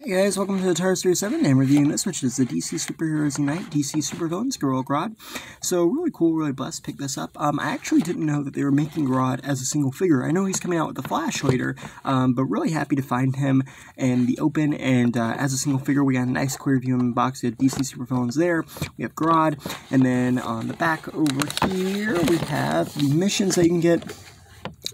Hey guys, welcome to the Tars 37. I'm reviewing this, which is the DC Superheroes Unite DC Supervillains Grodd. So really cool, really blessed to pick this up. I actually didn't know that they were making Grodd as a single figure. I know he's coming out with the Flash later, but really happy to find him in the open. And as a single figure, we got a nice clear view in the box of DC Supervillains there. We have Grodd, and then on the back over here, we have the missions that you can get.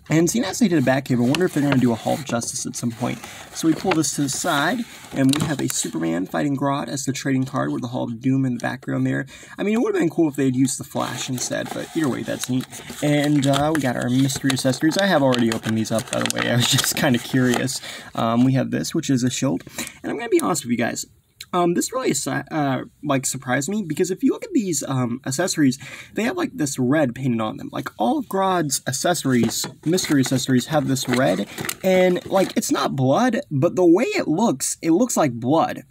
And seeing as they did a Batcave, I wonder if they're going to do a Hall of Justice at some point. So we pull this to the side, and we have a Superman fighting Grodd as the trading card with the Hall of Doom in the background there. I mean, it would have been cool if they had used the Flash instead, but either way, that's neat. And we got our mystery accessories. I have already opened these up, by the way. I was just kind of curious. We have this, which is a shield. And I'm going to be honest with you guys. This really surprised me, because if you look at these accessories, they have like this red painted on them. Like all of Grodd's accessories, mystery accessories, have this red, and like it's not blood, but the way it looks like blood.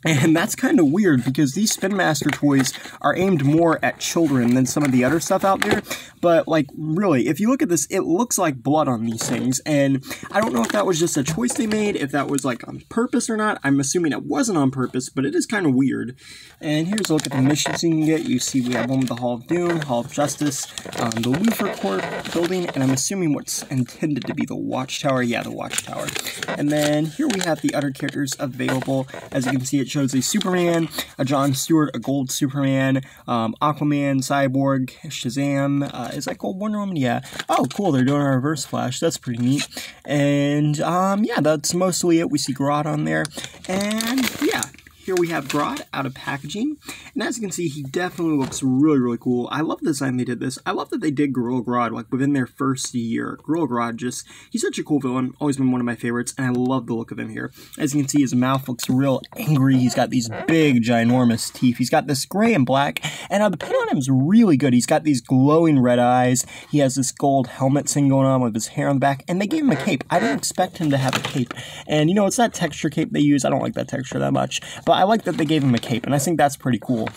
And that's kind of weird, because these Spin Master toys are aimed more at children than some of the other stuff out there. But, like, really, if you look at this, it looks like blood on these things. And I don't know if that was just a choice they made, if that was, like, on purpose or not. I'm assuming it wasn't on purpose, but it is kind of weird. And here's a look at the missions you can get. You see we have one with the Hall of Doom, Hall of Justice, the Luthor Corp building, and I'm assuming what's intended to be the Watchtower. Yeah, the Watchtower. And then here we have the other characters available. As you can see, it shows a Superman, a John Stewart, a Gold Superman, Aquaman, Cyborg, Shazam. Is that Gold Wonder Woman? Yeah. Oh, cool. They're doing a Reverse Flash. That's pretty neat. And yeah, that's mostly it. We see Grodd on there. And yeah. Here we have Grodd out of packaging, and as you can see, he definitely looks really, really cool. I love the design they did this. I love that they did Gorilla Grodd, like, within their first year. Gorilla Grodd, he's such a cool villain, always been one of my favorites, and I love the look of him here. As you can see, his mouth looks real angry. He's got these big, ginormous teeth. He's got this gray and black, and the paint on him is really good. He's got these glowing red eyes. He has this gold helmet thing going on with his hair on the back, and they gave him a cape. I didn't expect him to have a cape, and, you know, it's that texture cape they use. I don't like that texture that much, but I like that they gave him a cape, and I think that's pretty cool.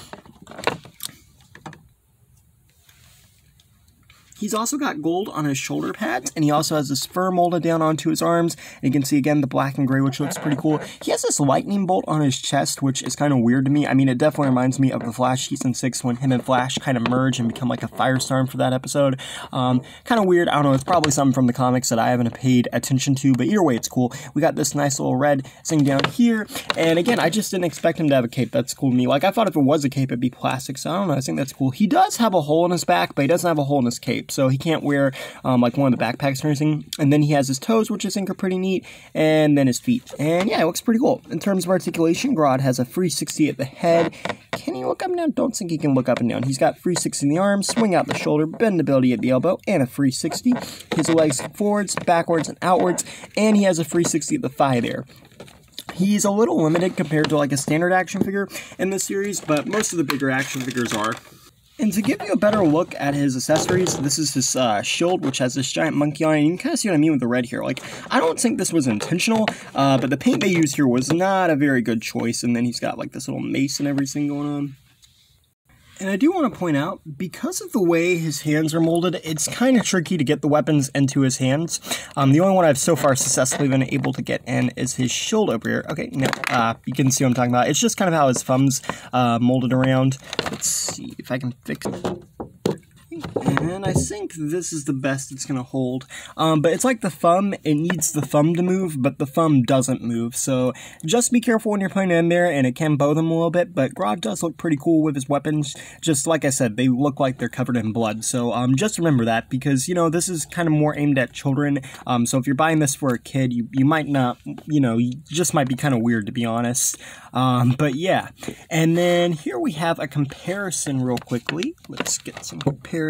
He's also got gold on his shoulder pads, and he also has this fur molded down onto his arms. And you can see, again, the black and gray, which looks pretty cool. He has this lightning bolt on his chest, which is kind of weird to me. I mean, it definitely reminds me of the Flash Season 6 when him and Flash kind of merge and become like a firestorm for that episode. Kind of weird. I don't know. It's probably something from the comics that I haven't paid attention to, but either way, it's cool. We got this nice little red thing down here. And again, I just didn't expect him to have a cape. That's cool to me. Like, I thought if it was a cape, it'd be plastic. So I don't know. I think that's cool. He does have a hole in his back, but he doesn't have a hole in his cape. So he can't wear like one of the backpacks or anything. And then he has his toes, which I think are pretty neat, and then his feet. And yeah, it looks pretty cool. In terms of articulation, Grodd has a 360 at the head. Can he look up and down? Don't think he can look up and down. He's got 360 in the arms, swing out the shoulder, bendability at the elbow, and a 360. His legs forwards, backwards, and outwards, and he has a 360 at the thigh there. He's a little limited compared to like a standard action figure in this series, but most of the bigger action figures are. And to give you a better look at his accessories, this is his shield, which has this giant monkey on it. You can kind of see what I mean with the red here. Like, I don't think this was intentional, but the paint they used here was not a very good choice. And then he's got like this little mace and everything going on. And I do want to point out, because of the way his hands are molded, it's kind of tricky to get the weapons into his hands. The only one I've so far successfully been able to get in is his shield over here. Okay, no, you can see what I'm talking about. It's just kind of how his thumb's molded around. Let's see if I can fix it. And I think this is the best it's going to hold. But it's like the thumb, it needs the thumb to move, but the thumb doesn't move. So just be careful when you're putting it in there, and it can bow them a little bit. But Grodd does look pretty cool with his weapons. Just like I said, they look like they're covered in blood. So just remember that, because, you know, this is kind of more aimed at children. So if you're buying this for a kid, you might not, you know, you just might be kind of weird, to be honest. But yeah. And then here we have a comparison real quickly. Let's get some comparison.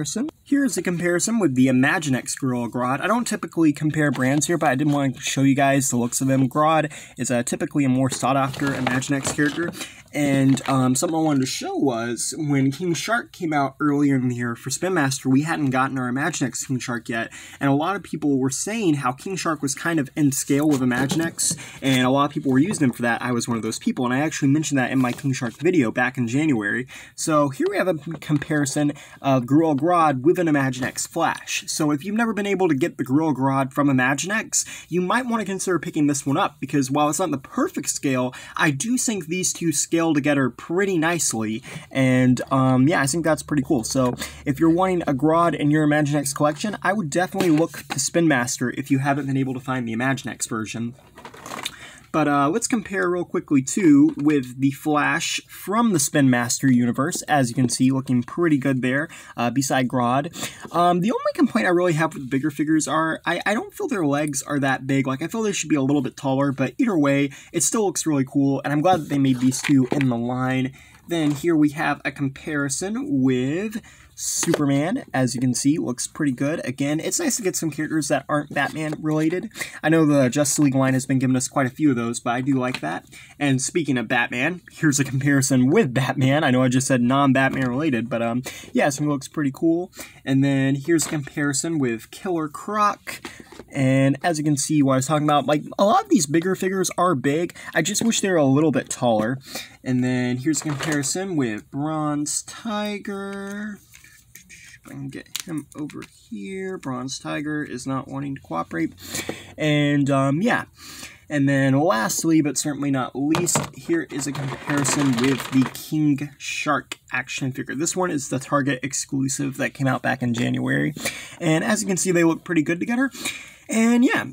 Here's a comparison with the Imaginext Gorilla Grodd. I don't typically compare brands here, but I did want to show you guys the looks of them. Grodd is typically a more sought-after Imaginext character. And something I wanted to show was when King Shark came out earlier in the year for Spin Master, we hadn't gotten our Imaginext King Shark yet. And a lot of people were saying how King Shark was kind of in scale with Imaginext, and a lot of people were using him for that. I was one of those people, and I actually mentioned that in my King Shark video back in January. So here we have a comparison of Gorilla Grodd with an Imaginext flash. So if you've never been able to get the Gorilla Grodd from Imaginext, you might want to consider picking this one up, because while it's not the perfect scale, I do think these two scale together pretty nicely, and yeah, I think that's pretty cool. So if you're wanting a Grodd in your Imaginext collection, I would definitely look to Spin Master if you haven't been able to find the Imaginext version. But let's compare real quickly, too, with the Flash from the Spin Master universe. As you can see, looking pretty good there, beside Grodd. The only complaint I really have with bigger figures are, I don't feel their legs are that big. Like, I feel they should be a little bit taller, but either way, it still looks really cool, and I'm glad that they made these two in the line. Then here we have a comparison with Superman. As you can see, looks pretty good. Again, it's nice to get some characters that aren't Batman related. I know the Justice League line has been giving us quite a few of those, but I do like that. And speaking of Batman, here's a comparison with Batman. I know I just said non-Batman related, but yeah, this one looks pretty cool. And then here's a comparison with Killer Croc. And as you can see, what I was talking about, like, a lot of these bigger figures are big. I just wish they were a little bit taller. And then here's a comparison with Bronze Tiger. If I can get him over here. Bronze Tiger is not wanting to cooperate. And, yeah. And then lastly, but certainly not least, here is a comparison with the King Shark action figure. This one is the Target exclusive that came out back in January. And as you can see, they look pretty good together. And yeah,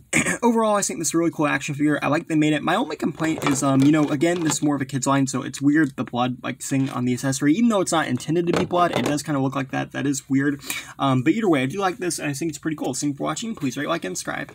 overall, I think this is a really cool action figure. I like they made it. My only complaint is, you know, again, this is more of a kid's line, so it's weird, the blood, like, thing on the accessory. Even though it's not intended to be blood, it does kind of look like that. That is weird. But either way, I do like this, and I think it's pretty cool. Thank you for watching. Please rate, like, and subscribe.